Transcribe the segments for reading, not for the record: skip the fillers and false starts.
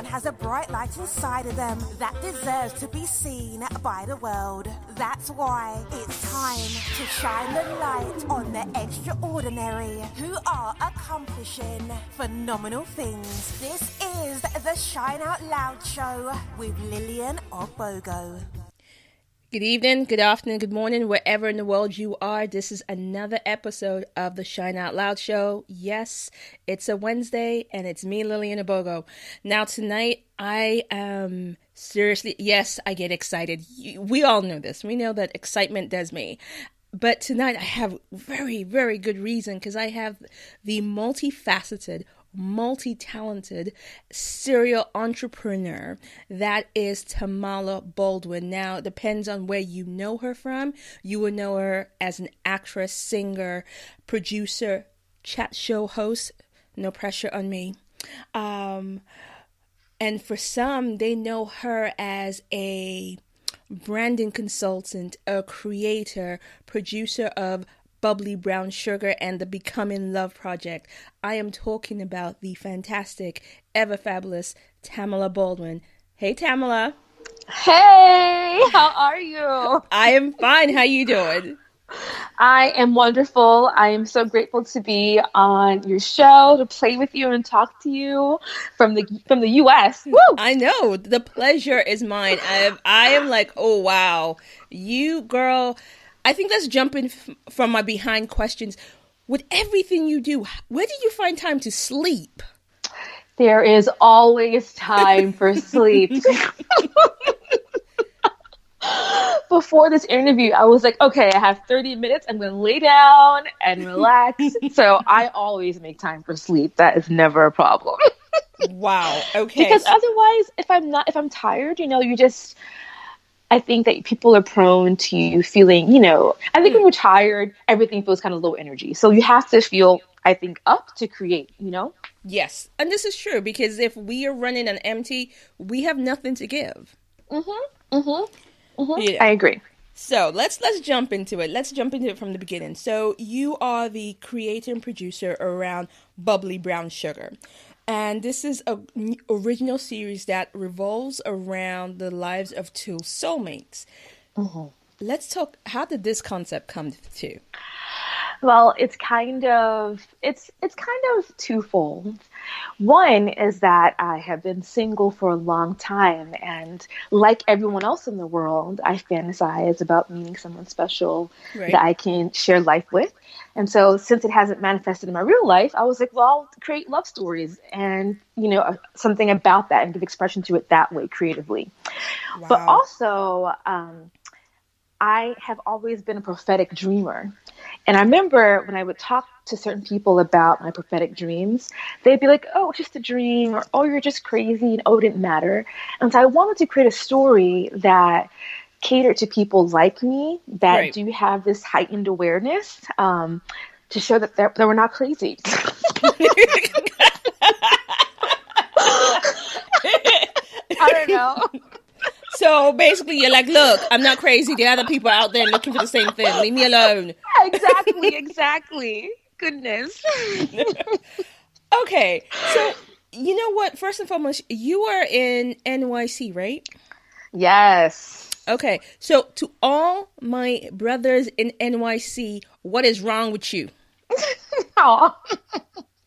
Everyone has a bright light inside of them that deserves to be seen by the world. That's why it's time to shine the light on the extraordinary who are accomplishing phenomenal things. This is the Shine Out Loud Show with Lillian Ogbogo. Good evening, good afternoon, good morning, wherever in the world you are. This is another episode of the Shine Out Loud Show. Yes, it's a Wednesday, and it's me, Lillian Ogbogo. Now, tonight, I am seriously, yes, I get excited. We all know this. We know that excitement does me. But tonight, I have very, very good reason, because I have the multifaceted, multi-talented serial entrepreneur that is Tamala Baldwin. Now, it depends on where you know her from. You will know her as an actress, singer, producer, chat show host. No pressure on me. And for some, they know her as a branding consultant, a creator, producer of Bubbly Brown Sugar and the Becoming Love Project. I am talking about the fantastic, ever fabulous Tamala Baldwin. Hey, Tamala. Hey, how are you? I am fine. How you doing? I am wonderful. I am so grateful to be on your show, to play with you and talk to you from the U.S. Woo! I know. The pleasure is mine. I am like, oh, wow. You, girl. I think let's jump in from my behind questions. With everything you do, where do you find time to sleep? There is always time for sleep. Before this interview, I was like, okay, I have 30 minutes. I'm going to lay down and relax. So I always make time for sleep. That is never a problem. Wow. Okay. Because otherwise, if I'm tired, I think that people are prone to feeling, I think when you're tired, everything feels kind of low energy. So you have to feel, I think, up to create, Yes. And this is true, because if we are running on empty, we have nothing to give. Yeah. I agree. So let's jump into it. Let's jump into it from the beginning. So you are the creator and producer around Bubbly Brown Sugar. And this is an original series that revolves around the lives of two soulmates. Mm-hmm. Let's talk, how did this concept come to? Well, it's kind of twofold. One is that I have been single for a long time, and like everyone else in the world, I fantasize about meeting someone special that I can share life with. And so since it hasn't manifested in my real life, I was like, well, I'll create love stories and, something about that and give expression to it that way creatively. Wow. But also, I have always been a prophetic dreamer. And I remember when I would talk to certain people about my prophetic dreams, they'd be like, oh, it's just a dream, or, oh, you're just crazy, and oh, it didn't matter. And so I wanted to create a story that catered to people like me that do have this heightened awareness to show that they were not crazy. I don't know. So basically, you're like, look, I'm not crazy. There are other people out there looking for the same thing. Leave me alone. Exactly. Goodness. Okay. So, you know what? First and foremost, you are in NYC, right? Yes. Okay. So to all my brothers in NYC, what is wrong with you? Aw.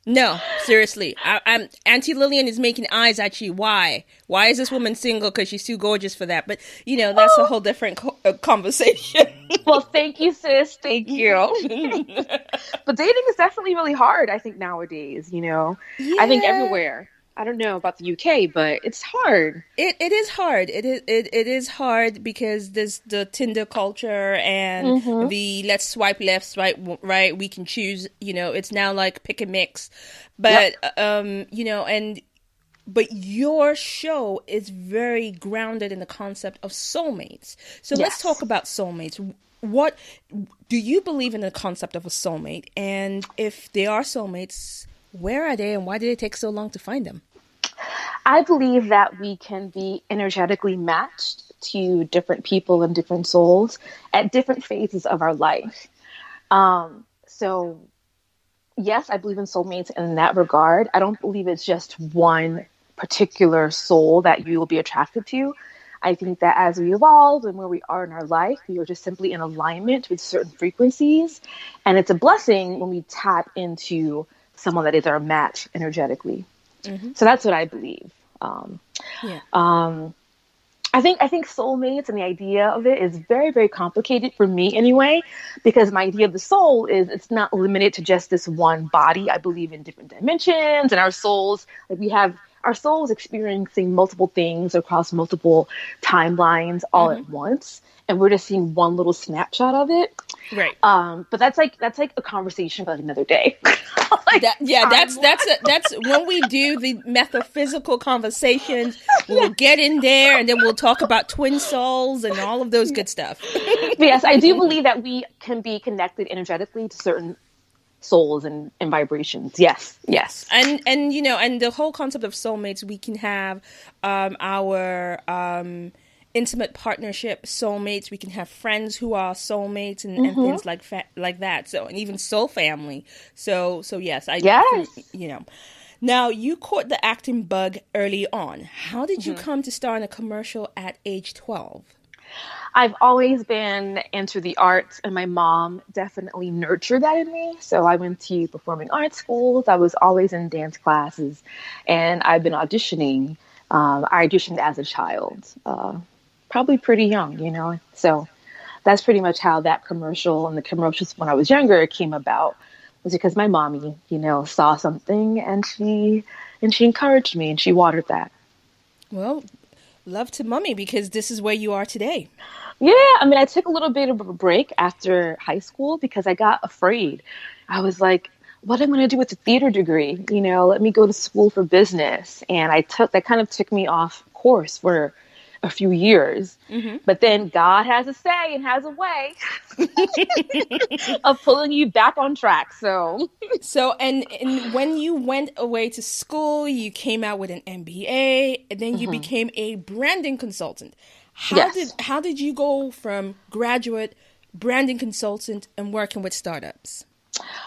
No, seriously. I'm Auntie Lillian is making eyes at you. Why? Why is this woman single? Because she's too gorgeous for that. But, that's a whole different conversation. Well, thank you, sis. Thank you. But dating is definitely really hard, I think, nowadays, Yeah. I think everywhere. I don't know about the UK, but it's hard. It is hard. It is hard because there's the Tinder culture and the let's swipe left, swipe right. We can choose. It's now like pick and mix. But but your show is very grounded in the concept of soulmates. So let's talk about soulmates. What do you believe in the concept of a soulmate? And if they are soulmates, where are they and why did it take so long to find them? I believe that we can be energetically matched to different people and different souls at different phases of our life. Yes, I believe in soulmates in that regard. I don't believe it's just one particular soul that you will be attracted to. I think that as we evolve and where we are in our life, we are just simply in alignment with certain frequencies. And it's a blessing when we tap into someone that is our match energetically. Mm-hmm. So that's what I believe. I think soulmates and the idea of it is very, very complicated for me anyway, because my idea of the soul is it's not limited to just this one body. I believe in different dimensions, and our souls, like we have our souls experiencing multiple things across multiple timelines all at once. And we're just seeing one little snapshot of it. Right. But that's like a conversation for like another day. That's when we do the metaphysical conversations, we'll get in there and then we'll talk about twin souls and all of those good stuff. Yes, I do believe that we can be connected energetically to certain souls and vibrations. Yes. And the whole concept of soulmates, we can have our intimate partnership soulmates. We can have friends who are soulmates and things like that. So, and even soul family. So yes, Now, you caught the acting bug early on. How did you come to star in a commercial at age 12? I've always been into the arts, and my mom definitely nurtured that in me. So I went to performing arts schools. I was always in dance classes, and I've been auditioning. I auditioned as a child, probably pretty young, So that's pretty much how that commercial and the commercials when I was younger came about. Was because my mommy, saw something and she encouraged me and she watered that. Well, love to mommy, because this is where you are today. Yeah, I took a little bit of a break after high school because I got afraid. I was like, what am I going to do with a theater degree? Let me go to school for business. And that kind of took me off course for a few years. But then God has a say and has a way of pulling you back on track. So and when you went away to school, you came out with an MBA, and then you became a branding consultant. How did you go from graduate branding consultant and working with startups?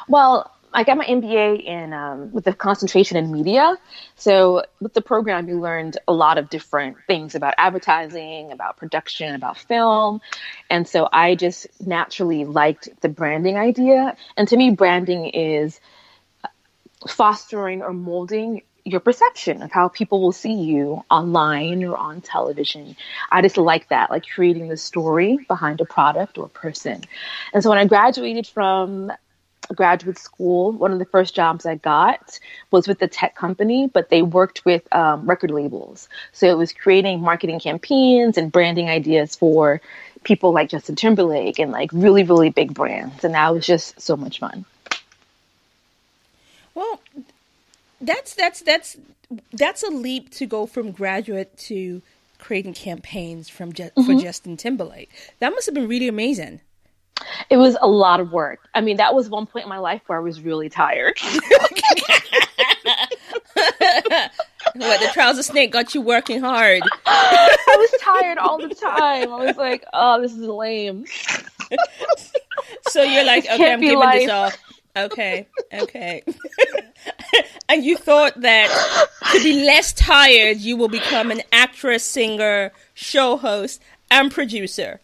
Well, I got my MBA in with a concentration in media. So with the program, you learned a lot of different things about advertising, about production, about film. And so I just naturally liked the branding idea. And to me, branding is fostering or molding your perception of how people will see you online or on television. I just like that, like creating the story behind a product or person. And so when I graduated from graduate school, one of the first jobs I got was with a tech company, but they worked with record labels. So it was creating marketing campaigns and branding ideas for people like Justin Timberlake and like really, really big brands. And that was just so much fun. Well, that's a leap to go from graduate to creating campaigns for Justin Timberlake. That must have been really amazing. It was a lot of work. That was one point in my life where I was really tired. What, the trouser snake got you working hard? I was tired all the time. I was like, oh, this is lame. So you're like, okay, I'm giving this off. Okay. And you thought that to be less tired, you will become an actress, singer, show host, and producer.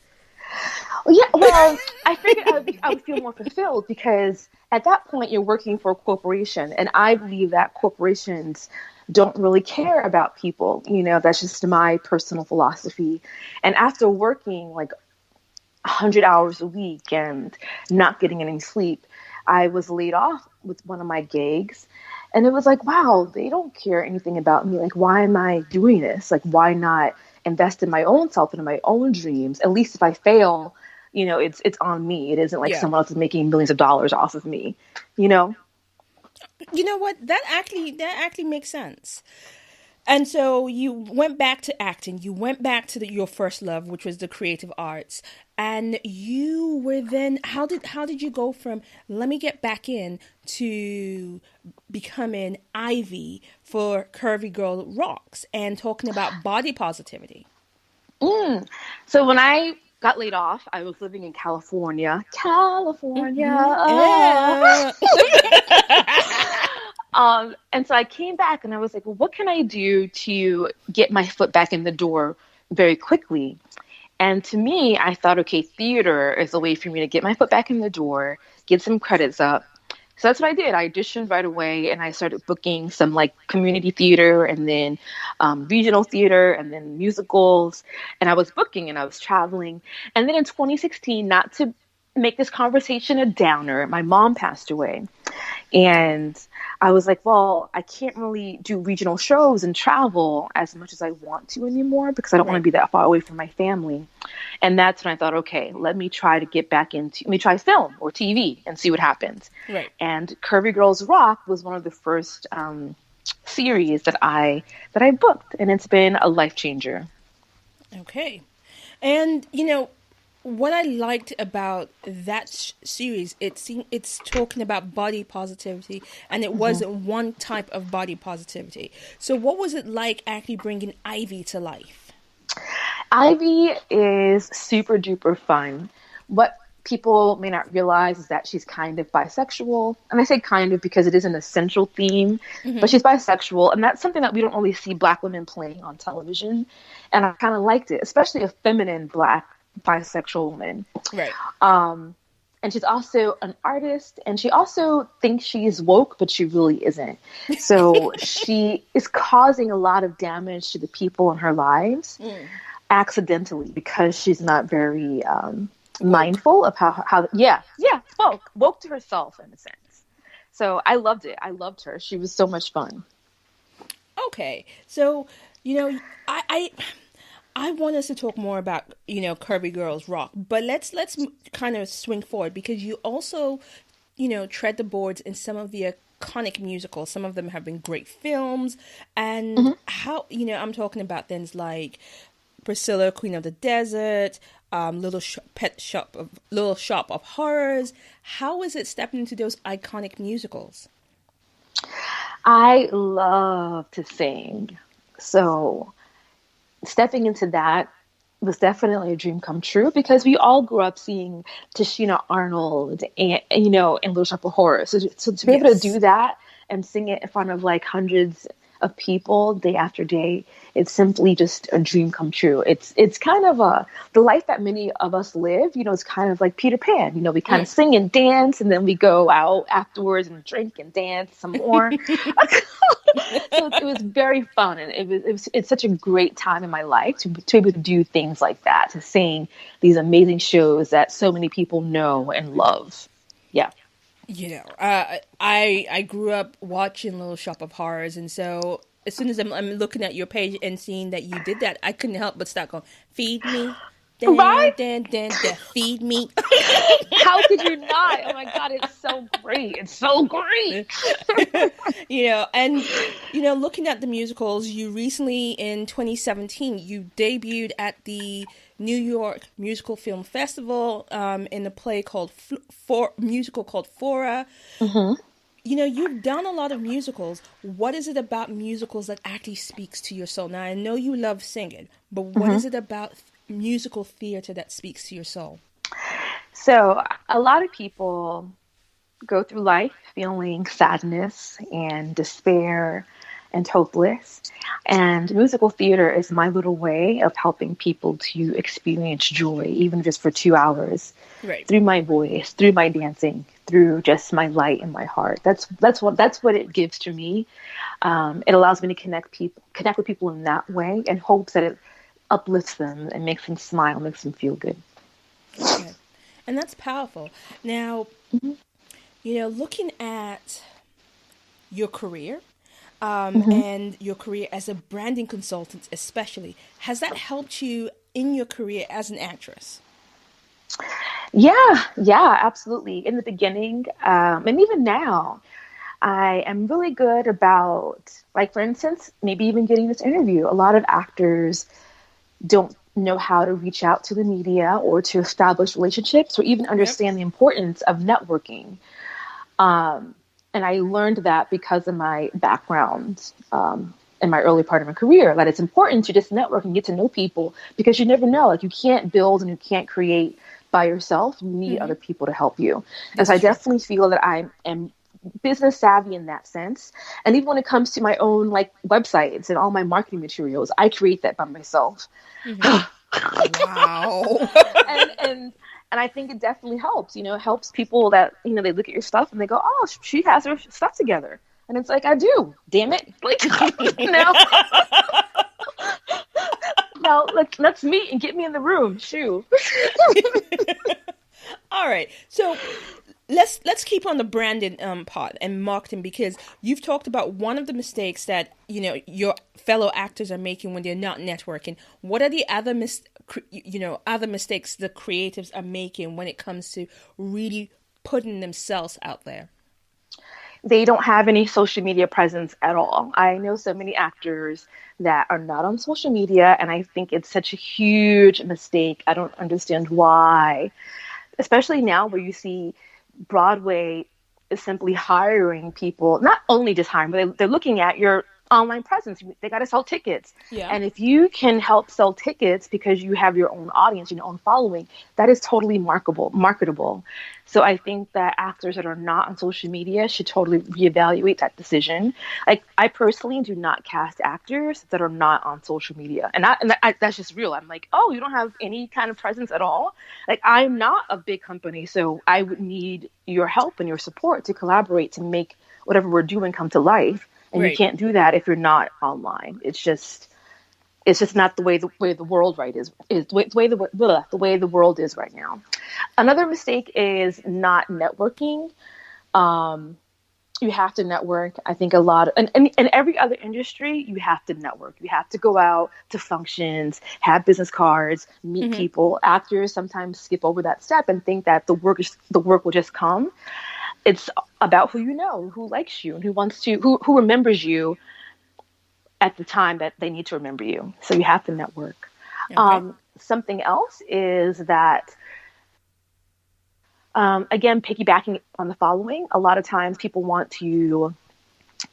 Yeah, well, I figured I would feel more fulfilled because at that point you're working for a corporation, and I believe that corporations don't really care about people. That's just my personal philosophy. And after working like 100 hours a week and not getting any sleep, I was laid off with one of my gigs. And it was like, wow, they don't care anything about me. Like, why am I doing this? Like, why not invest in my own self and in my own dreams? At least if I fail, it's on me. It isn't like someone else is making millions of dollars off of me, You know what? That actually makes sense. And so you went back to acting. You went back to your first love, which was the creative arts. And you were then, how did you go from, let me get back in, to becoming Ivy for Curvy Girl Rocks and talking about body positivity? So when I got laid off, I was living in California. And so I came back and I was like, well, what can I do to get my foot back in the door very quickly? And to me, I thought, okay, theater is a way for me to get my foot back in the door, get some credits up. So that's what I did. I auditioned right away and I started booking some like community theater and then regional theater and then musicals. And I was booking and I was traveling. And then in 2016, not to make this conversation a downer, my mom passed away. And I was like, well, I can't really do regional shows and travel as much as I want to anymore because I don't want to be that far away from my family. And that's when I thought, okay, let me try film or TV and see what happens. Right. And Curvy Girls Rock was one of the first series that I booked, and it's been a life changer. Okay. And, you know, what I liked about that series, it's talking about body positivity, and it wasn't one type of body positivity. So what was it like actually bringing Ivy to life? Ivy is super duper fun. What people may not realize is that she's kind of bisexual. And I say kind of because it is an essential theme, but she's bisexual. And that's something that we don't really see Black women playing on television. And I kind of liked it, especially a feminine Black bisexual woman. Right. And she's also an artist, and she also thinks she's woke, but she really isn't. So she is causing a lot of damage to the people in her lives accidentally because she's not very mindful of how woke to herself in a sense. So I loved it. I loved her. She was so much fun. Okay. So, you know, I want us to talk more about, you know, Curvy Girls Rock, but let's kind of swing forward because you also, you know, tread the boards in some of the iconic musicals. Some of them have been great films, and how, you know, I'm talking about things like Priscilla, Queen of the Desert, Little Shop of Horrors. How is it stepping into those iconic musicals? I love to sing, so stepping into that was definitely a dream come true because we all grew up seeing Tashina Arnold and you know, in Little Shop of Horrors. So to be able to do that and sing it in front of like hundreds of people day after day, it's simply just a dream come true. It's kind of the life that many of us live, you know, it's kind of like Peter Pan. You know, we kind of sing and dance and then we go out afterwards and drink and dance some more. So it was very fun, and it's such a great time in my life to be able to do things like that, to sing these amazing shows that so many people know and love. Yeah. You know, I grew up watching Little Shop of Horrors, and so as soon as I'm looking at your page and seeing that you did that, I couldn't help but start going, feed me. Right? Feed me. How could you not? Oh my God, it's so great. It's so great. You know, and, you know, looking at the musicals, you recently, in 2017, you debuted at the New York Musical Film Festival in a play called musical called Fora. You know, you've done a lot of musicals. What is it about musicals that actually speaks to your soul? Now, I know you love singing, but what is it about musical theater that speaks to your soul? So a lot of people go through life feeling sadness and despair and hopeless. And musical theater is my little way of helping people to experience joy, even just for 2 hours, through my voice, through my dancing, through just my light in my heart. That's what it gives to me. It allows me to connect with people in that way, and hopes that it uplifts them and makes them smile, makes them feel good. Okay. And that's powerful. Now, you know, looking at your career and your career as a branding consultant especially, has that helped you in your career as an actress? Yeah, absolutely. In the beginning, and even now, I am really good about, like, for instance, maybe even getting this interview. A lot of actors don't know how to reach out to the media or to establish relationships or even understand the importance of networking. And I learned that because of my background in my early part of my career, that it's important to just network and get to know people, because you never know. Like, you can't build and you can't create by yourself. You need other people to help you. And so I definitely feel that I am business savvy in that sense. And even when it comes to my own like websites and all my marketing materials, I create that by myself. Wow. And I think it definitely helps, it helps people that, they look at your stuff and they go, oh, she has her stuff together. And it's like, I do, damn it. Like, now let's meet and get me in the room. Shoo. All right. So let's keep on the branding part and marketing, because you've talked about one of the mistakes that your fellow actors are making when they're not networking. What are the other other mistakes the creatives are making when it comes to really putting themselves out there? They don't have any social media presence at all. I know so many actors that are not on social media, and I think it's such a huge mistake. I don't understand why, especially now where you see Broadway is simply hiring people, not only just hiring, but they're looking at your online presence. They got to sell tickets. Yeah. And if you can help sell tickets because you have your own audience, your own following, that is totally marketable. So I think that actors that are not on social media should totally reevaluate that decision. Like, I personally do not cast actors that are not on social media. And that's just real. I'm like, oh, you don't have any kind of presence at all? Like, I'm not a big company, so I would need your help and your support to collaborate to make whatever we're doing come to life. And right. You can't do that if you're not online. It's just not the way the world is the way the world is right now. Another mistake is not networking. You have to network. I think a lot of, and in every other industry, you have to network. You have to go out to functions, have business cards, meet people. Actors sometimes skip over that step and think that the work will just come. It's about who you know, who likes you, and who remembers you at the time that they need to remember you. So you have to network. Okay. Something else is that, again, piggybacking on the following, a lot of times people want to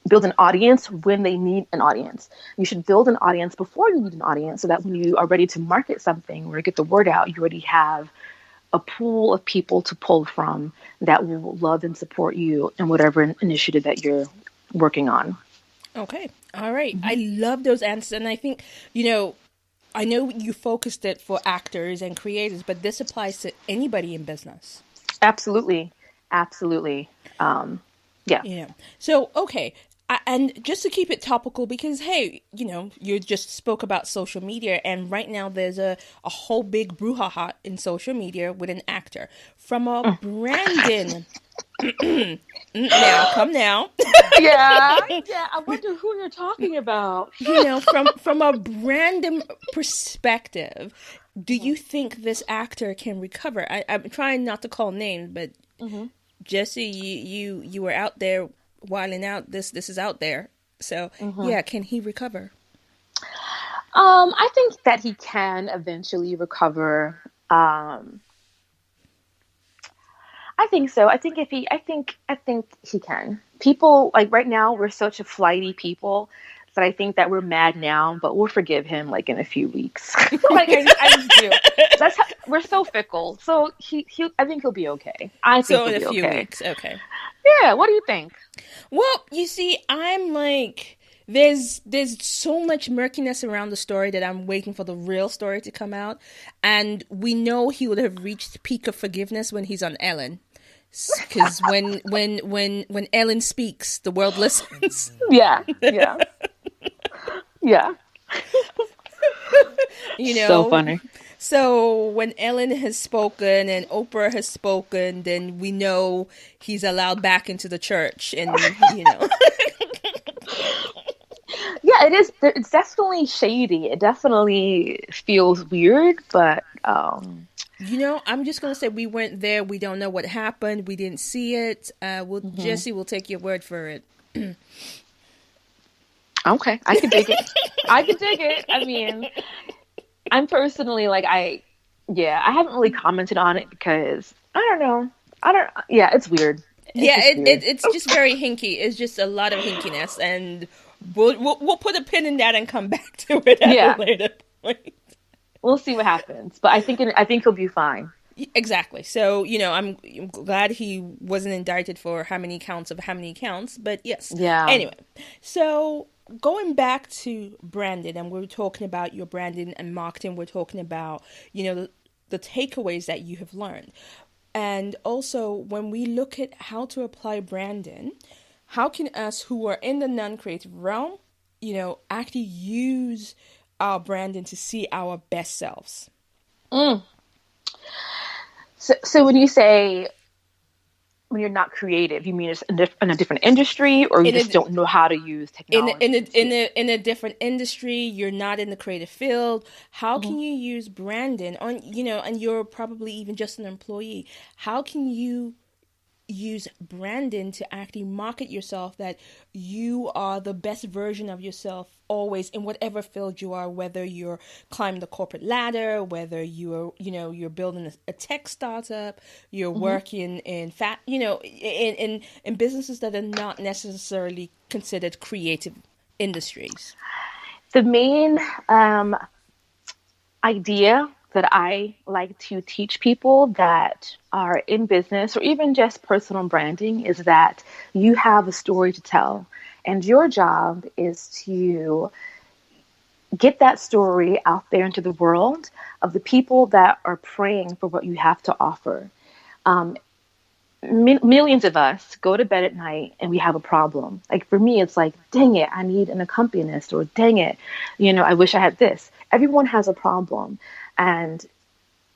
build an audience when they need an audience. You should build an audience before you need an audience, so that when you are ready to market something or get the word out, you already have a pool of people to pull from that will love and support you in whatever initiative that you're working on. Okay. All right. I love those answers. And I think, I know you focused it for actors and creators, but this applies to anybody in business. Absolutely. Yeah. Yeah. So, okay. And just to keep it topical, because, hey, you just spoke about social media, and right now there's a whole big brouhaha in social media with an actor. From a branding... Now, come now. Yeah, I wonder who you're talking about. From a branding perspective, do you think this actor can recover? I'm trying not to call names, but Jesse, you were out there wilding out. This is out there. So yeah, can he recover? I think that he can eventually recover. I think so. I think he can. People, like, right now, we're such a flighty people that I think that we're mad now, but we'll forgive him like in a few weeks. Like, I just do. We're so fickle. So I think he'll be okay. I think in a few weeks. Okay. Yeah. What do you think? Well, you see, I'm like, there's so much murkiness around the story that I'm waiting for the real story to come out. And we know he would have reached peak of forgiveness when he's on Ellen. Because when Ellen speaks, the world listens. Yeah. So funny. So when Ellen has spoken and Oprah has spoken, then we know he's allowed back into the church, and Yeah, it is. It's definitely shady. It definitely feels weird, but I'm just gonna say we weren't there. We don't know what happened. We didn't see it. Jesse will take your word for it. Okay, I can dig it. I mean, I'm personally like, I haven't really commented on it because I don't know. Yeah, it's weird. It's just very hinky. It's just a lot of hinkiness, and we'll put a pin in that and come back to it at a later point. We'll see what happens, but I think he'll be fine. Exactly. So, I'm glad he wasn't indicted for how many counts, but yes. Yeah. Anyway, so going back to branding, and we're talking about your branding and marketing, we're talking about, the takeaways that you have learned. And also, when we look at how to apply branding, how can us who are in the non-creative realm, actually use our branding to see our best selves? So when you say when you're not creative, you mean it's in a different industry, or you just don't know how to use technology? In a different industry, you're not in the creative field. How can you use branding on, and you're probably even just an employee. How can you use branding to actually market yourself that you are the best version of yourself always in whatever field you are, whether you're climbing the corporate ladder, whether you're building a tech startup, you're working in in businesses that are not necessarily considered creative industries. The main idea that I like to teach people that are in business or even just personal branding is that you have a story to tell, and your job is to get that story out there into the world of the people that are praying for what you have to offer. Millions of us go to bed at night and we have a problem. Like for me, it's like, dang it, I need an accompanist, or dang it, I wish I had this. Everyone has a problem, and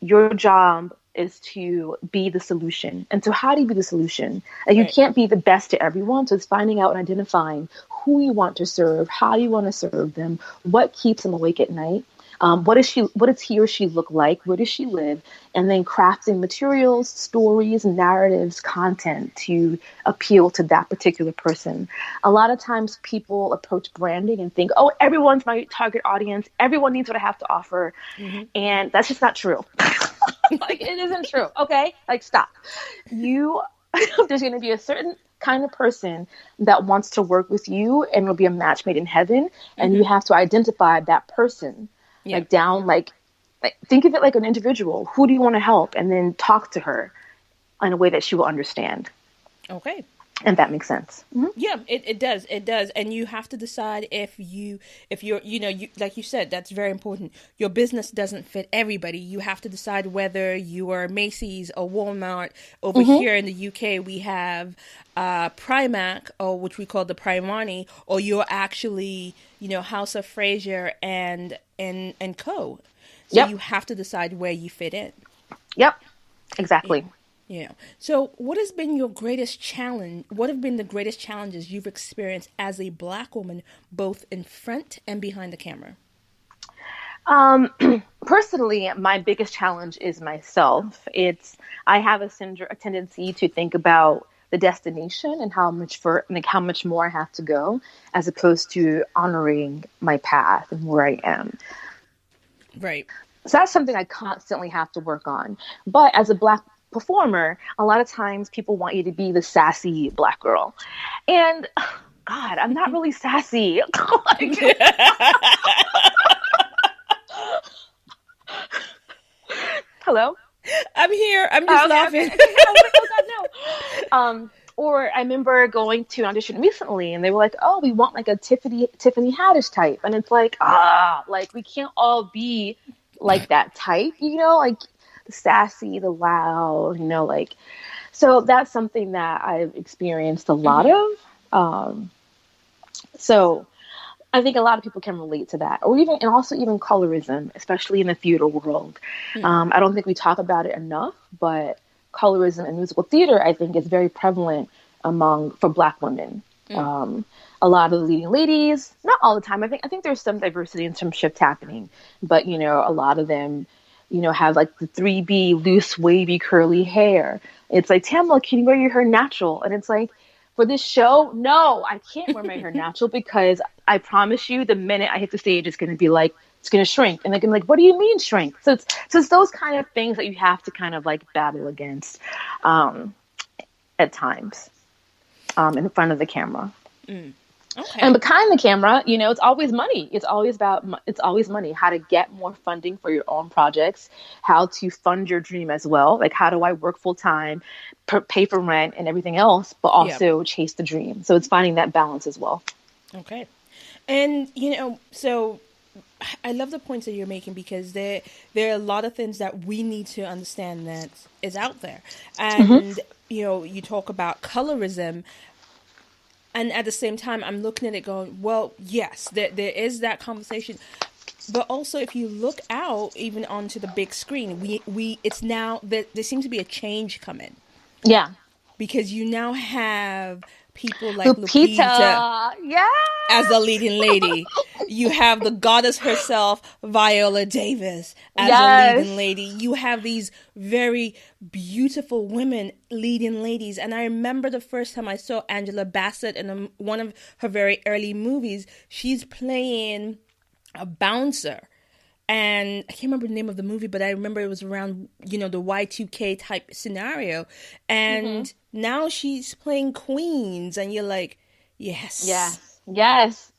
your job is to be the solution. And so how do you be the solution? And you can't be the best to everyone. So it's finding out and identifying who you want to serve, how you want to serve them, what keeps them awake at night. What does he or she look like? Where does she live? And then crafting materials, stories, narratives, content to appeal to that particular person. A lot of times people approach branding and think, oh, everyone's my target audience. Everyone needs what I have to offer. And that's just not true. Like, it isn't true. Okay. Like, stop. There's going to be a certain kind of person that wants to work with you, and it'll be a match made in heaven. And you have to identify that person. Like think of it like an individual. Who do you want to help? And then talk to her in a way that she will understand. Okay. And that makes sense. Yeah, it does. It does. And you have to decide if you're, like you said, that's very important. Your business doesn't fit everybody. You have to decide whether you are Macy's or Walmart. Over here in the UK, we have Primark, or which we call the Primani, or you're actually, House of Fraser and Co. So you have to decide where you fit in. Yep, exactly. Yeah. So what has been your greatest challenge? What have been the greatest challenges you've experienced as a Black woman, both in front and behind the camera? Personally, my biggest challenge is myself. I have a tendency to think about the destination and how much more I have to go, as opposed to honoring my path and where I am. Right. So that's something I constantly have to work on. But as a Black performer, a lot of times people want you to be the sassy Black girl. And God, I'm not really sassy. Hello? I'm here. I'm just laughing. Okay. I was like, oh God, no. Or I remember going to an audition recently, and they were like, oh, we want like a Tiffany Haddish type. And it's like, we can't all be like that type, like the sassy, the loud, so that's something that I've experienced a lot of. So I think a lot of people can relate to that, and also even colorism, especially in the theater world. I don't think we talk about it enough, but colorism in musical theater, I think, is very prevalent for Black women. A lot of the leading ladies, not all the time. I think there's some diversity and some shift happening, but a lot of them, have like the 3B loose, wavy, curly hair. It's like, Tamala, can you wear your hair natural? And it's like, for this show, no, I can't wear my hair natural, because I promise you, the minute I hit the stage, it's going to be like, it's going to shrink. And they're going to be like, what do you mean shrink? So it's those kind of things that you have to kind of like battle against at times in front of the camera. Okay. And behind the camera, it's always money. It's always money. How to get more funding for your own projects, how to fund your dream as well. Like, how do I work full time, pay for rent and everything else, but also chase the dream. So it's finding that balance as well. Okay. And, so I love the points that you're making, because there are a lot of things that we need to understand that is out there. And, you talk about colorism. And at the same time, I'm looking at it going, well, yes, there is that conversation. But also, if you look out even onto the big screen, it's now, there seems to be a change coming. Yeah. Because you now have people like Lupita. Yeah. As the leading lady. You have the goddess herself, Viola Davis, as a leading lady. You have these very beautiful women leading ladies. And I remember the first time I saw Angela Bassett in one of her very early movies. She's playing a bouncer. And I can't remember the name of the movie, but I remember it was around, the Y2K type scenario. And now she's playing queens, and you're like, yes. Yes.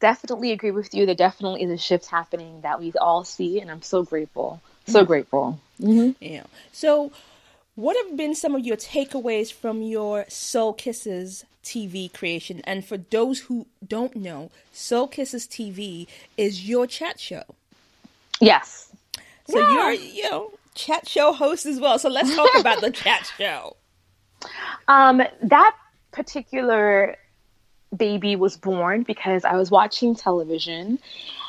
Definitely agree with you. There definitely is a shift happening that we all see, and I'm so grateful. So grateful. Mm-hmm. Yeah. So what have been some of your takeaways from your Soul Kisses TV creation? And for those who don't know, Soul Kisses TV is your chat show. Yes. So you're, chat show host as well. So let's talk about the chat show. That particular baby was born because I was watching television,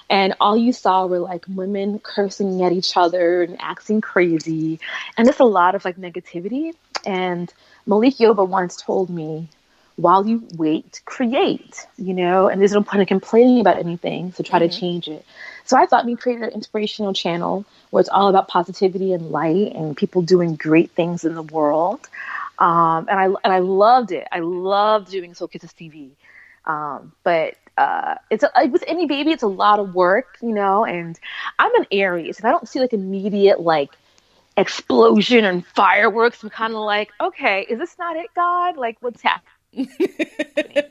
and all you saw were like women cursing at each other and acting crazy, and just a lot of like negativity. And Malik Yoba once told me, while you wait, create, and there's no point in complaining about anything, so try to change it. So I thought we created an inspirational channel where it's all about positivity and light and people doing great things in the world. And I loved it. I loved doing Soul Kisses TV. But it's with any baby, it's a lot of work, and I'm an Aries, and I don't see like immediate like explosion and fireworks. I'm kind of like, okay, is this not it, God? Like, what's happening?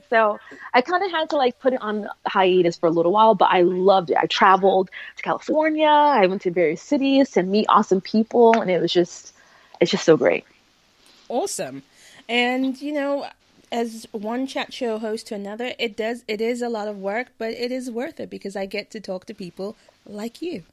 So I kind of had to like put it on hiatus for a little while, but I loved it. I traveled to California. I went to various cities to meet awesome people, and it's just so great. Awesome. And as one chat show host to another, it is a lot of work, but it is worth it because I get to talk to people like you.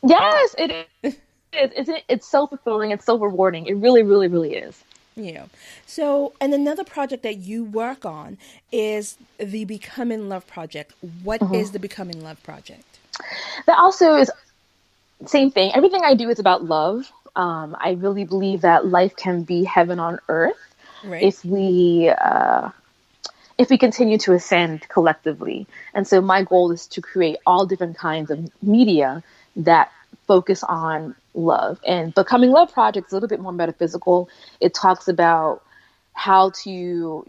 Yes, it is. It's so fulfilling. It's so rewarding. It really, really, really is. Yeah. So, and another project that you work on is the Become in Love Project. What is the Become in Love Project? That also is same thing. Everything I do is about love. I really believe that life can be heaven on earth. Right. If we continue to ascend collectively. And so my goal is to create all different kinds of media that focus on love. And Becoming Love Project is a little bit more metaphysical. It talks about how to,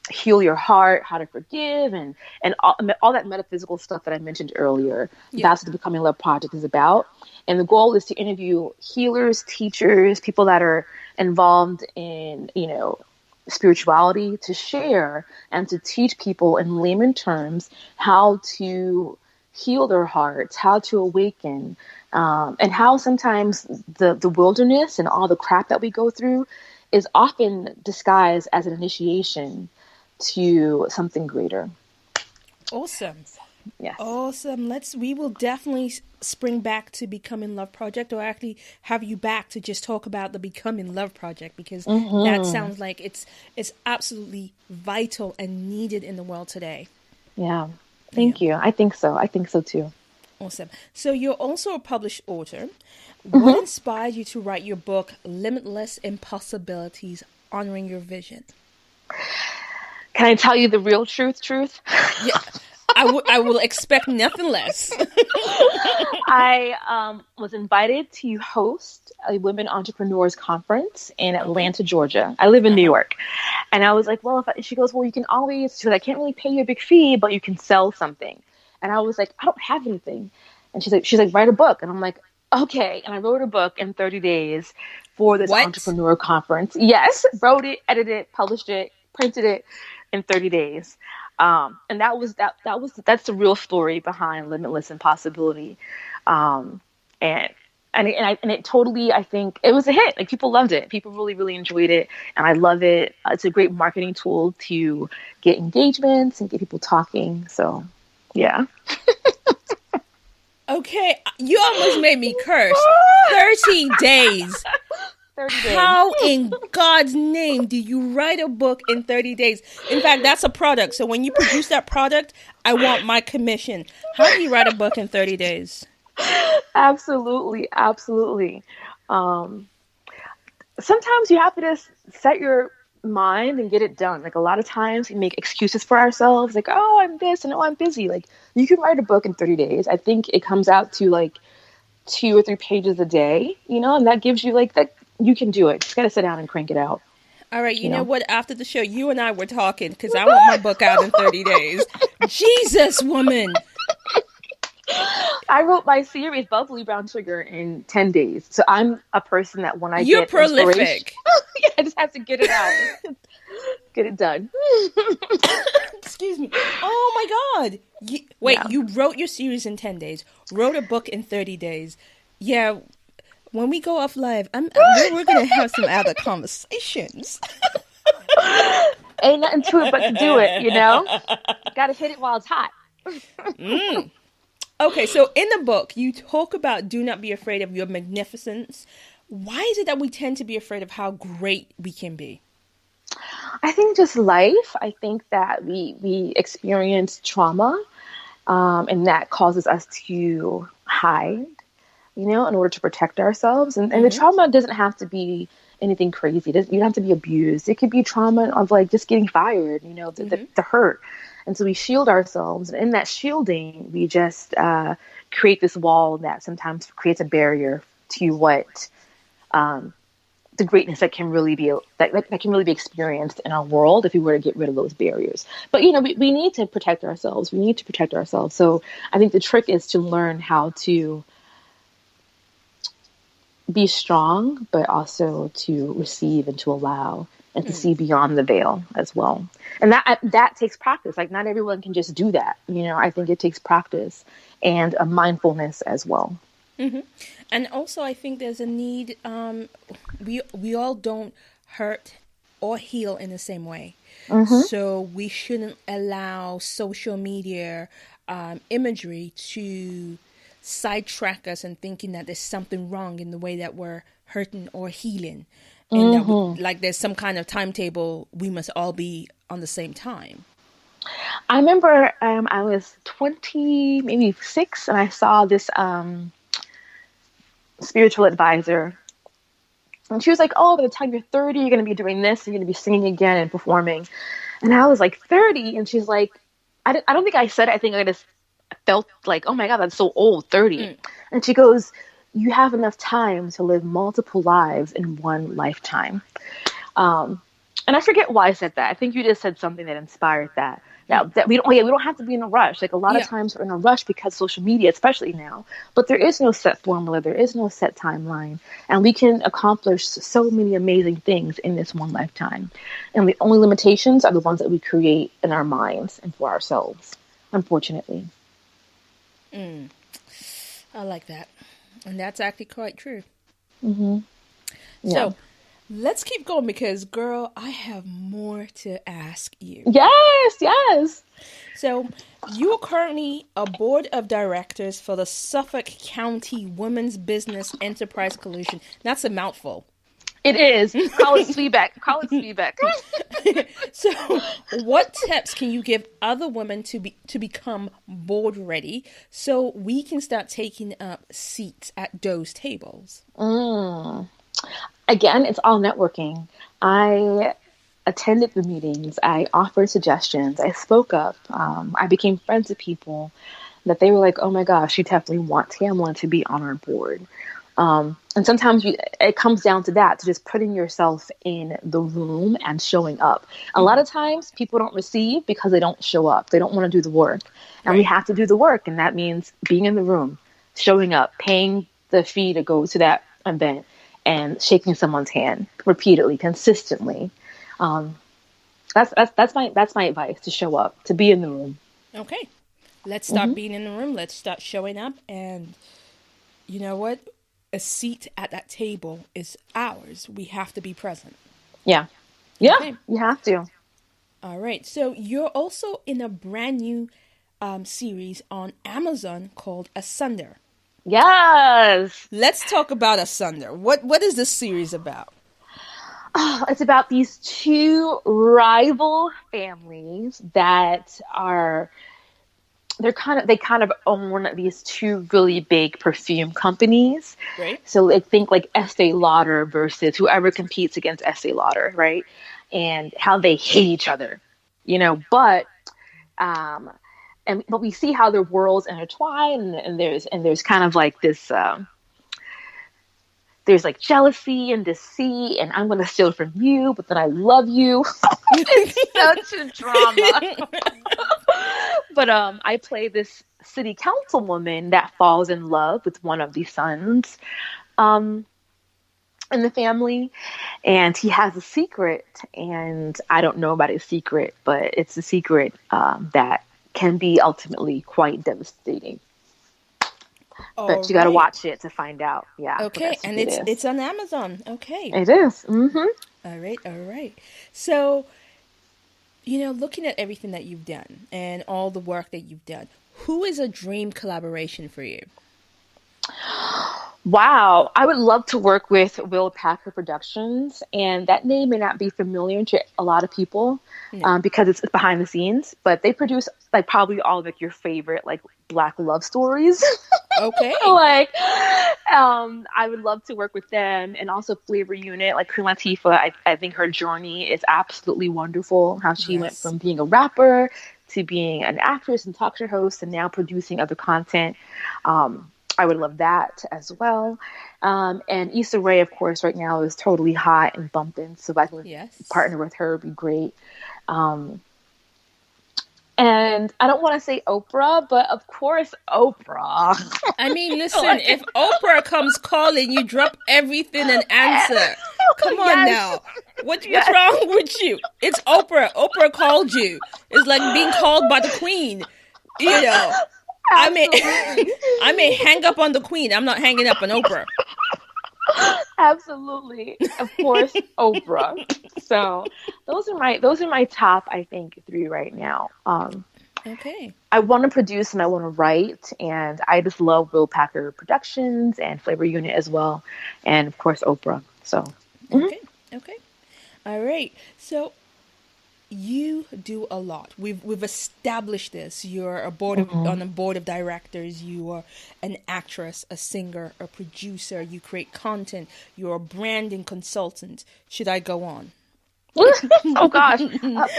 heal your heart, how to forgive, and all that metaphysical stuff that I mentioned earlier. Yeah. That's what the Becoming Love Project is about. And the goal is to interview healers, teachers, people that are involved in, spirituality, to share and to teach people in layman terms how to heal their hearts, how to awaken, and how sometimes the wilderness and all the crap that we go through is often disguised as an initiation to something greater. Awesome. Yes. Awesome. We will definitely spring back to Become in Love Project, or actually have you back to just talk about the Become in Love Project, because that sounds like it's absolutely vital and needed in the world today. Yeah. Thank you. I think so. I think so too. Awesome. So you're also a published author. What inspired you to write your book, Limitless Impossibilities, Honoring Your Vision? Can I tell you the real truth? Yeah. I will expect nothing less. I was invited to host a Women Entrepreneurs Conference in Atlanta, Georgia. I live in New York. And I was like, well, she goes, well, you can always, she goes, I can't really pay you a big fee, but you can sell something. And I was like, I don't have anything. And she's like, write a book. And I'm like, okay. And I wrote a book in 30 days for this entrepreneur conference. Yes. Wrote it, edited it, published it, printed it in 30 days. And that's the real story behind Limitless Impossibility. And it totally, I think it was a hit. Like, people loved it. People really, really enjoyed it. And I love it. It's a great marketing tool to get engagements and get people talking. So, yeah. Okay. You almost made me curse. 30 days. 30 days. How in God's name do you write a book in 30 days? In fact, that's a product. So when you produce that product, I want my commission. How do you write a book in 30 days? Absolutely. Sometimes you have to just set your mind and get it done. Like, a lot of times we make excuses for ourselves, like, oh, I'm this and oh, I'm busy. Like, you can write a book in 30 days. I think it comes out to like 2 or 3 pages a day, and that gives you like that you can do it. Just got to sit down and crank it out. All right, you know what? After the show, you and I were talking because I want my book out in 30 days. Jesus, woman. I wrote my series, Bubbly Brown Sugar, in 10 days. So I'm a person that when You're get prolific. Yeah, I just have to get it out. Get it done. Excuse me. Oh, my God. You wrote your series in 10 days, wrote a book in 30 days. Yeah, when we go off live, we're going to have some other conversations. Ain't nothing to it but to do it, Got to hit it while it's hot. Okay, so in the book, you talk about do not be afraid of your magnificence. Why is it that we tend to be afraid of how great we can be? I think just life. I think that we experience trauma, and that causes us to hide, in order to protect ourselves. And the trauma doesn't have to be anything crazy. You don't have to be abused. It could be trauma of like just getting fired, the hurt. And so we shield ourselves. And in that shielding, we just create this wall that sometimes creates a barrier to what the greatness that can really be that can really be experienced in our world if we were to get rid of those barriers. But we need to protect ourselves. We need to protect ourselves. So I think the trick is to learn how to be strong, but also to receive and to allow and to see beyond the veil as well. And that takes practice. Like, not everyone can just do that. I think it takes practice and a mindfulness as well. Mm-hmm. And also, I think there's a need. We all don't hurt or heal in the same way. Mm-hmm. So we shouldn't allow social media imagery to sidetrack us and thinking that there's something wrong in the way that we're hurting or healing. And that there's some kind of timetable, we must all be on the same time. I remember I was 20, maybe 6, and I saw this spiritual advisor. And she was like, oh, by the time you're 30, you're going to be doing this. You're going to be singing again and performing. And I was like, 30? And she's like, I don't think I said it. I think I just felt like, oh my God, that's so old, 30. And she goes, you have enough time to live multiple lives in one lifetime. And I forget why I said that. I think you just said something that inspired that. Now that we don't have to be in a rush. Like, a lot of times we're in a rush because social media, especially now, but there is no set formula. There is no set timeline, and we can accomplish so many amazing things in this one lifetime. And the only limitations are the ones that we create in our minds and for ourselves, unfortunately. I like that. And that's actually quite true. Mm-hmm. Yeah. So let's keep going because, girl, I have more to ask you. Yes. So you are currently a board of directors for the Suffolk County Women's Business Enterprise Coalition. That's a mouthful. It is. Call it feedback. So what tips can you give other women to become board ready so we can start taking up seats at those tables? Again, it's all networking. I attended the meetings. I offered suggestions. I spoke up. I became friends with people that they were like, oh my gosh, you definitely want Tamala to be on our board. And sometimes it comes down to that, to just putting yourself in the room and showing up. A lot of times people don't receive because they don't show up. They don't want to do the work. And we have to do the work. And that means being in the room, showing up, paying the fee to go to that event, and shaking someone's hand repeatedly, consistently. That's my advice, to show up, to be in the room. Okay. Let's start being in the room. Let's start showing up. And you know what? A seat at that table is ours. We have to be present. Yeah. Okay. You have to. All right. So you're also in a brand new series on Amazon called Asunder. Yes. Let's talk about Asunder. What is this series about? Oh, it's about these two rival families that are they kind of own these two really big perfume companies. Right. So like, think like Estee Lauder versus whoever competes against Estee Lauder, right? And how they hate each other, but we see how their worlds intertwine, and there's kind of like this there's like jealousy and deceit, and I'm going to steal from you, but then I love you. It's such a drama. But I play this city councilwoman that falls in love with one of the sons in the family, and he has a secret, and I don't know about his secret, but it's a secret that can be ultimately quite devastating. But you got to watch it to find out. Yeah. Okay, and it's on Amazon. Okay. It is. Mm-hmm. All right. So, looking at everything that you've done and all the work that you've done, who is a dream collaboration for you? Wow. I would love to work with Will Packer Productions, and that name may not be familiar to a lot of people because it's behind the scenes, but they produce like probably all of like your favorite like Black love stories. Okay. I would love to work with them, and also Flavor Unit, like Queen Latifah. I think her journey is absolutely wonderful. How she went from being a rapper to being an actress and talk show host, and now producing other content. I would love that as well. And Issa Rae, of course, right now is totally hot and bumping. So if I can partner with her, would be great. And I don't want to say Oprah, but of course, Oprah. I mean, listen, if Oprah comes calling, you drop everything and answer. Come on now. What's wrong with you? It's Oprah. Oprah called you. It's like being called by the queen. I may hang up on the queen. I'm not hanging up on Oprah. Absolutely. Of course, Oprah. So those are my top, I think, 3 right now. Okay. I want to produce and I want to write, and I just love Will Packer Productions and Flavor Unit as well, and of course Oprah. So Okay. All right. So you do a lot. We've established this. You're on a board of directors. You are an actress, a singer, a producer. You create content. You're a branding consultant. Should I go on? Oh gosh, a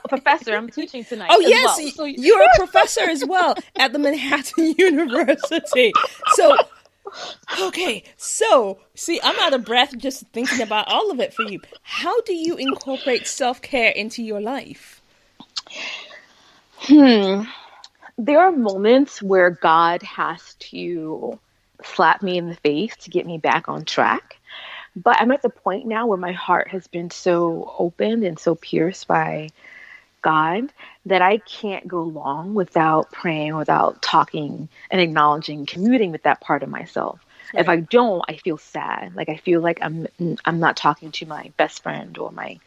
professor. I'm teaching tonight. Oh yes, well. So you're a professor as well at the Manhattan University. So. Okay, so, see, I'm out of breath just thinking about all of it for you. How do you incorporate self-care into your life? There are moments where God has to slap me in the face to get me back on track. But I'm at the point now where my heart has been so opened and so pierced by God that I can't go long without praying, without talking and acknowledging, communing with that part of myself. Right. If I don't, I feel sad. Like I feel like I'm not talking to my best friend or my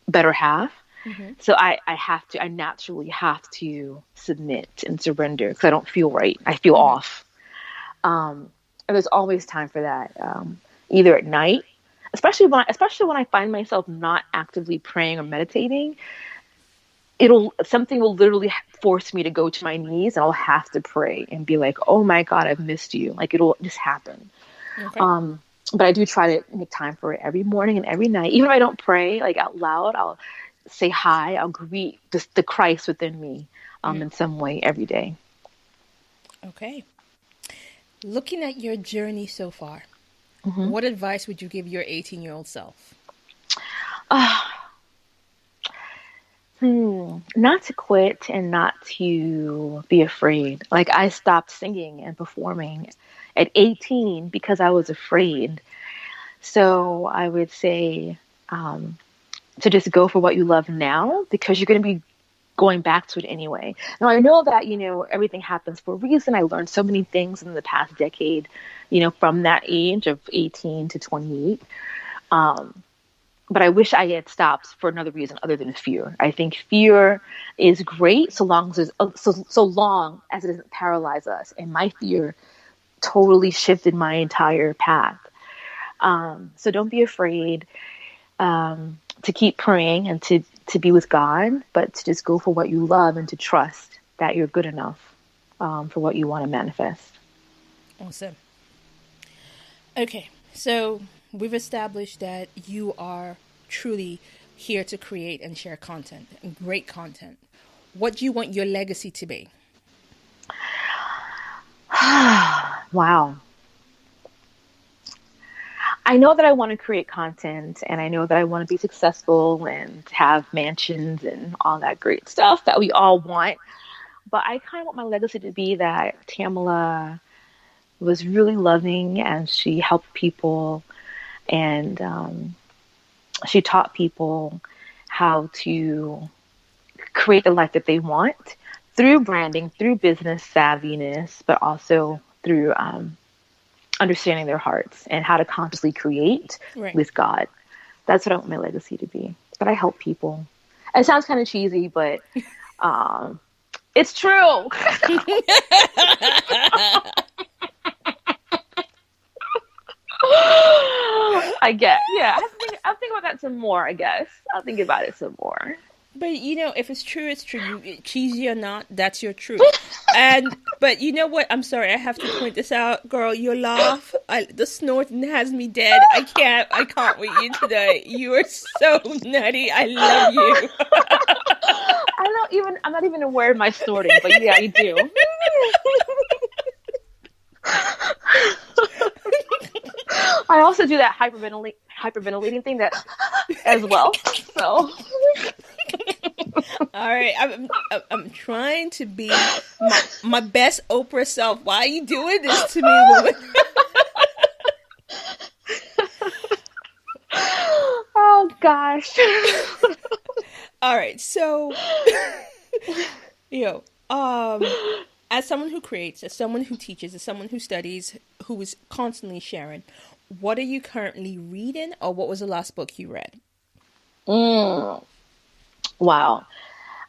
better half. Mm-hmm. So I naturally have to submit and surrender because I don't feel right. I feel off. And there's always time for that. Either at night, especially when I find myself not actively praying or meditating, something will literally force me to go to my knees, and I'll have to pray and be like, oh my God, I've missed you. Like it'll just happen. Okay. But I do try to make time for it every morning and every night. Even if I don't pray like out loud, I'll say hi. I'll greet the Christ within me in some way every day. Okay. Looking at your journey so far, what advice would you give your 18-year-old self? Not to quit and not to be afraid. Like I stopped singing and performing at 18 because I was afraid. So I would say, to just go for what you love now, because you're going to be going back to it anyway. Now, I know that, everything happens for a reason. I learned so many things in the past decade, from that age of 18 to 28. But I wish I had stopped for another reason other than fear. I think fear is great so long as so long as it doesn't paralyze us. And my fear totally shifted my entire path. So don't be afraid to keep praying and to be with God, but to just go for what you love and to trust that you're good enough for what you want to manifest. Awesome. Okay, so we've established that you are truly here to create and share content, and great content. What do you want your legacy to be? Wow. I know that I want to create content, and I know that I want to be successful and have mansions and all that great stuff that we all want. But I kind of want my legacy to be that Tamala was really loving, and she helped people, and she taught people how to create the life that they want through branding, through business savviness, but also through understanding their hearts and how to consciously create with God. That's what I want my legacy to be. But I help people. It sounds kind of cheesy, but it's true. I'll think about that some more, I guess. I'll think about it some more. But if it's true, it's true. Cheesy or not, that's your truth. But you know what? I'm sorry, I have to point this out, girl. Your laugh, the snorting has me dead. I can't with you today. You are so nutty. I love you. I'm not even aware of my snorting, but yeah, I do. I also do that hyperventilating thing that as well. So. All right, I'm trying to be my best Oprah self. Why are you doing this to me, woman? Oh gosh. All right, so as someone who creates, as someone who teaches, as someone who studies, who is constantly sharing, what are you currently reading, or what was the last book you read? Wow.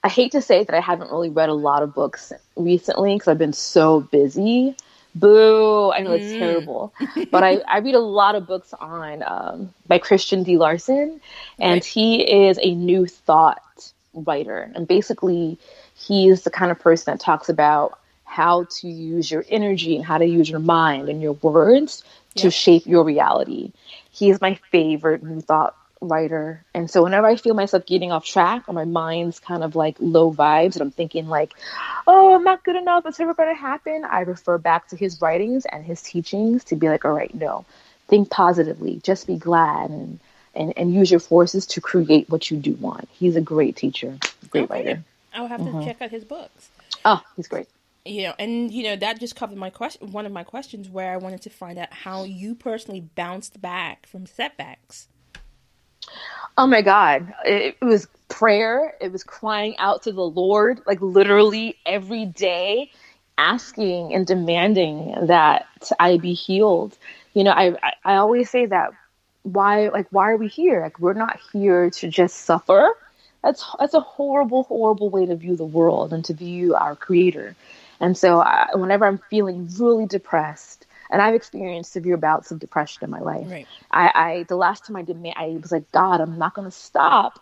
I hate to say that I haven't really read a lot of books recently because I've been so busy. Boo. I know it's terrible. But I read a lot of books on by Christian D. Larson, and he is a new thought writer. And basically, he's the kind of person that talks about how to use your energy and how to use your mind and your words to shape your reality. He is my favorite new thought writer. And so whenever I feel myself getting off track, or my mind's kind of like low vibes and I'm thinking like, oh, I'm not good enough, it's never going to happen, I refer back to his writings and his teachings to be like, all right, no, think positively, just be glad, and use your forces to create what you do want. He's a great teacher, great writer. I'll have to check out his books. Oh, he's great. And that just covered my question. One of my questions, where I wanted to find out how you personally bounced back from setbacks. Oh my God. It was prayer. It was crying out to the Lord, like literally every day, asking and demanding that I be healed. I always say that why are we here? Like, we're not here to just suffer. That's a horrible, horrible way to view the world and to view our Creator. And so whenever I'm feeling really depressed, and I've experienced severe bouts of depression in my life. Right. The last time I was like, God, I'm not going to stop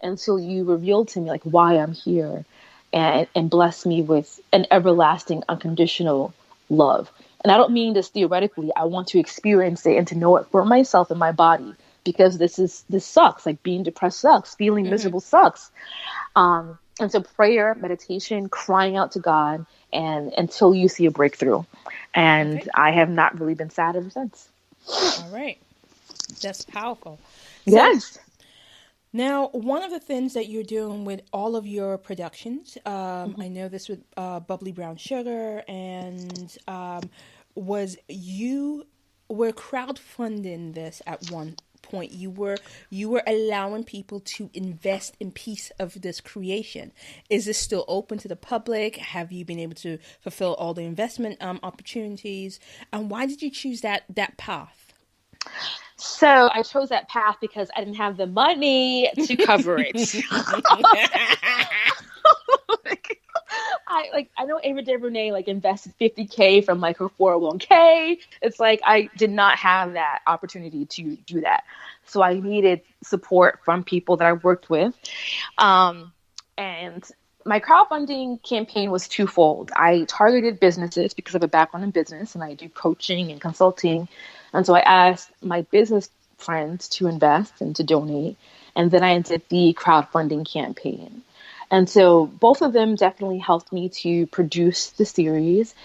until you reveal to me like why I'm here, and bless me with an everlasting, unconditional love. And I don't mean this theoretically. I want to experience it and to know it for myself in my body, because this sucks. Like, being depressed sucks. Feeling miserable sucks. And so prayer, meditation, crying out to God, and until you see a breakthrough. And I have not really been sad ever since. All right. That's powerful. Yes. Now, one of the things that you're doing with all of your productions, I know this with Bubbly Brown Sugar, and was you were crowdfunding this at one point, you were allowing people to invest in piece of this creation. Is this still open to the public? Have you been able to fulfill all the investment opportunities? And why did you choose that path? So I chose that path because I didn't have the money to cover it. I know Ava DuVernay invested $50K from her 401k. It's I did not have that opportunity to do that. So I needed support from people that I worked with. And my crowdfunding campaign was twofold. I targeted businesses because I have a background in business and I do coaching and consulting. And so I asked my business friends to invest and to donate. And then I did the crowdfunding campaign. And so both of them definitely helped me to produce the series.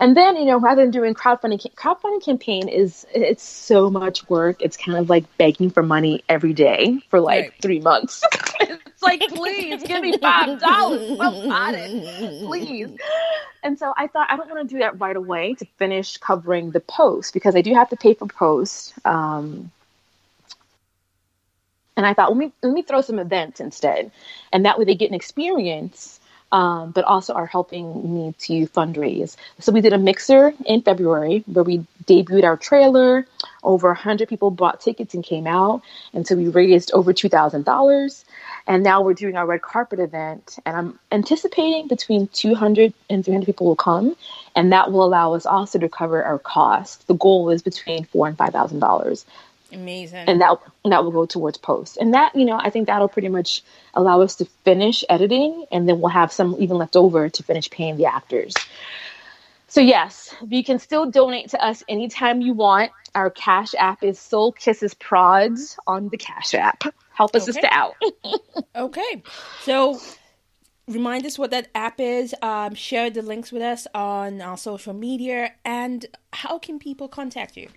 And then, rather than doing crowdfunding campaign it's so much work. It's kind of like begging for money every day for 3 months. It's please give me $5. I'm on it, please. And so I thought, I don't want to do that right away to finish covering the post because I do have to pay for post. And I thought, let me throw some events instead. And that way they get an experience, but also are helping me to fundraise. So we did a mixer in February where we debuted our trailer. Over 100 people bought tickets and came out. And so we raised over $2,000. And now we're doing our red carpet event. And I'm anticipating between 200 and 300 people will come. And that will allow us also to cover our costs. The goal is between $4,000 and $5,000. Amazing. And that will go towards post. And that, I think that'll pretty much allow us to finish editing. And then we'll have some even left over to finish paying the actors. So yes, you can still donate to us anytime you want. Our Cash App is Soul Kisses Prods on the Cash App. Help us sister out. Okay. So remind us what that app is. Share the links with us on our social media. And how can people contact you?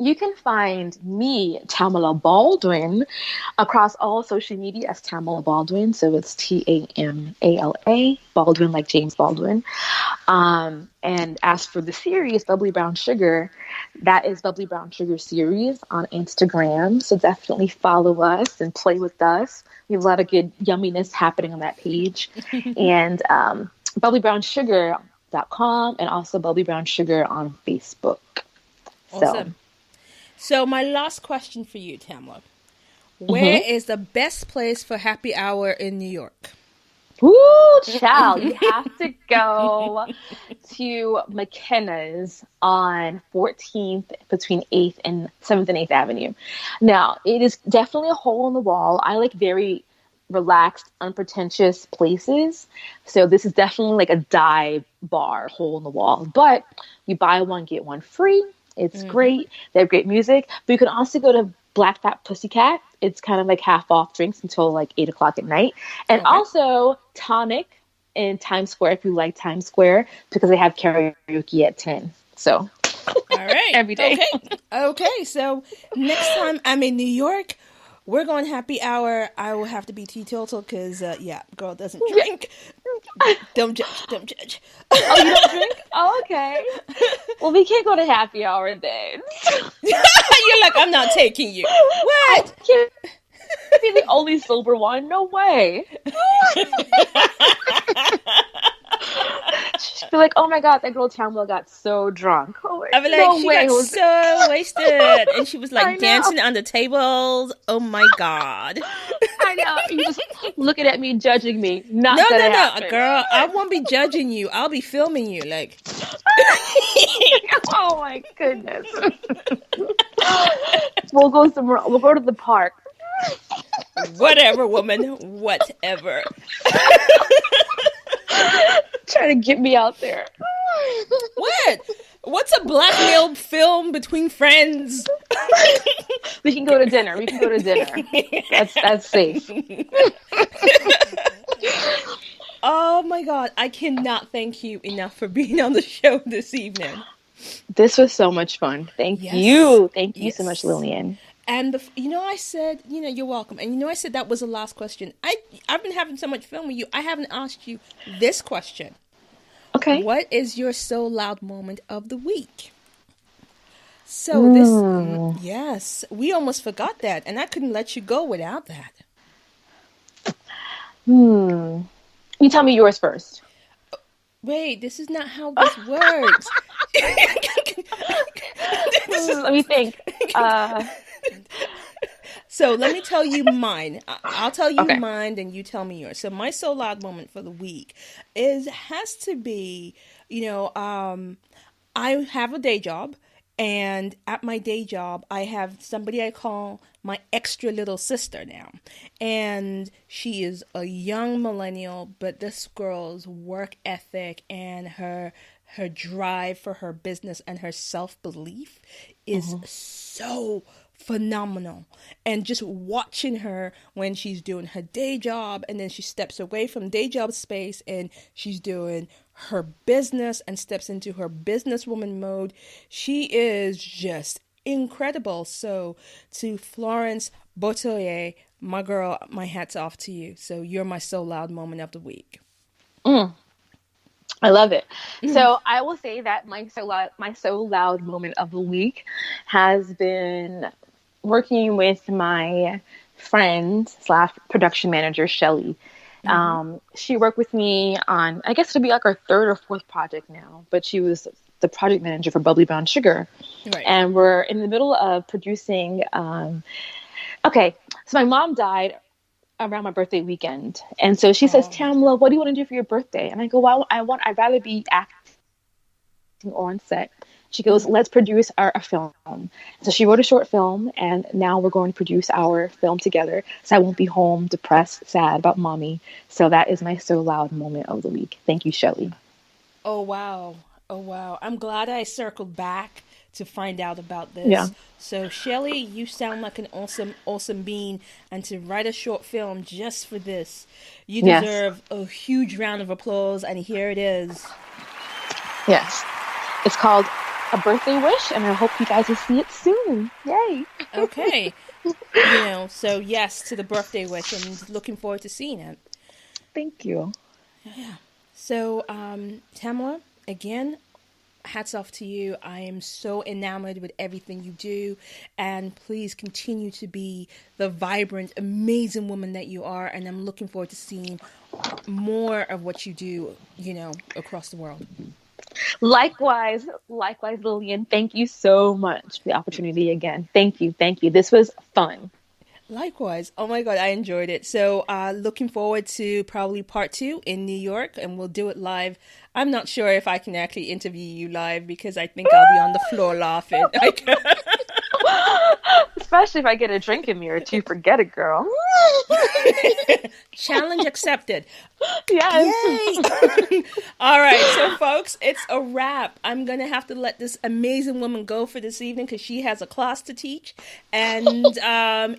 You can find me, Tamala Baldwin, across all social media as Tamala Baldwin. So it's Tamala, Baldwin like James Baldwin. And as for the series, Bubbly Brown Sugar, that is Bubbly Brown Sugar series on Instagram. So definitely follow us and play with us. We have a lot of good yumminess happening on that page. And bubblybrownssugar.com and also Bubbly Brown Sugar on Facebook. Awesome. So my last question for you, Tamala. Where is the best place for happy hour in New York? Woo, child. You have to go to McKenna's on 14th between 7th and 8th Avenue. Now, it is definitely a hole in the wall. I like very relaxed, unpretentious places. So this is definitely a dive bar, hole in the wall. But you buy one, get one free. It's great. They have great music. But you can also go to Black Fat Pussycat. It's kind of half off drinks until 8 o'clock at night. And also Tonic in Times Square if you like Times Square because they have karaoke at 10. So all right. Every day. Okay. So next time I'm in New York, we're going happy hour. I will have to be teetotal because, girl doesn't drink. Don't judge. Oh, you don't drink? Oh, okay. Well, we can't go to happy hour then. You're like, I'm not taking you. What? I can't be the only sober one. No way. She'd be like, oh my God, that girl Tamala got so drunk. Oh, I'd be like, she got so wasted. And she was dancing on the tables. Oh my God. I know. You just looking at me, judging me. No, girl, I won't be judging you. I'll be filming you. Oh my goodness. We'll go somewhere. We'll go to the park. Whatever, woman. Whatever. Trying to get me out there. What? What's a blackmail film between friends? We can go to dinner. That's safe. Oh my God. I cannot thank you enough for being on the show this evening. This was so much fun. Thank you. Thank you so much, Lillian. And I said, you're welcome. And I said that was the last question. I've been having so much fun with you. I haven't asked you this question. Okay. What is your so loud moment of the week? So this, yes, we almost forgot that, and I couldn't let you go without that. You tell me yours first. Wait, this is not how this works. Let me think. So let me tell you mine. I'll tell you mine, and you tell me yours. So my so loud moment for the week has to be, I have a day job, and at my day job, I have somebody I call my extra little sister now. And she is a young millennial, but this girl's work ethic and her drive for her business and her self-belief is so phenomenal. And just watching her when she's doing her day job, and then she steps away from day job space and she's doing her business and steps into her businesswoman mode, she is just incredible. So to Florence Botoye, my girl, my hat's off to you. So you're my so loud moment of the week. I love it. So I will say that my so loud moment of the week has been working with my friend / production manager, Shelly. She worked with me on, I guess it'll be like our third or fourth project now, but she was the project manager for Bubbly Brown Sugar. Right. And we're in the middle of producing. So my mom died around my birthday weekend. And so she says, Tamala, what do you want to do for your birthday? And I go, well, I'd rather be acting on set. She goes, let's produce a film. So she wrote a short film, and now we're going to produce our film together. So I won't be home depressed, sad about mommy. So that is my so loud moment of the week. Thank you, Shelly. Oh, wow. I'm glad I circled back to find out about this. Yeah. So Shelly, you sound like an awesome being, and to write a short film just for this, you deserve a huge round of applause, and here it is. Yes. It's called A Birthday Wish, and I hope you guys will see it soon. Yay. Okay. So yes to the birthday wish, and looking forward to seeing it. Thank you. Yeah. So, Tamala, again, hats off to you. I am so enamored with everything you do, and please continue to be the vibrant, amazing woman that you are, and I'm looking forward to seeing more of what you do, across the world. Likewise, Lillian. Thank you so much for the opportunity again. Thank you. This was fun. Likewise. Oh my God, I enjoyed it. So looking forward to probably part 2 in New York, and we'll do it live. I'm not sure if I can actually interview you live, because I think I'll be on the floor laughing. Especially if I get a drink in me or two. Forget it, girl. Challenge accepted. Yes. Yay! All right, so folks, it's a wrap. I'm going to have to let this amazing woman go for this evening because she has a class to teach. And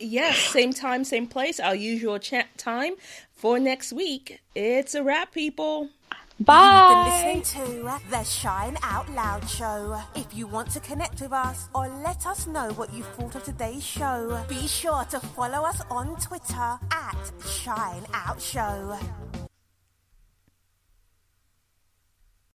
yes, same time, same place, our usual time for next week. It's a wrap, people. Bye. You've been listening to The Shine Out Loud Show. If you want to connect with us or let us know what you thought of today's show, be sure to follow us on Twitter @Shine Out Show.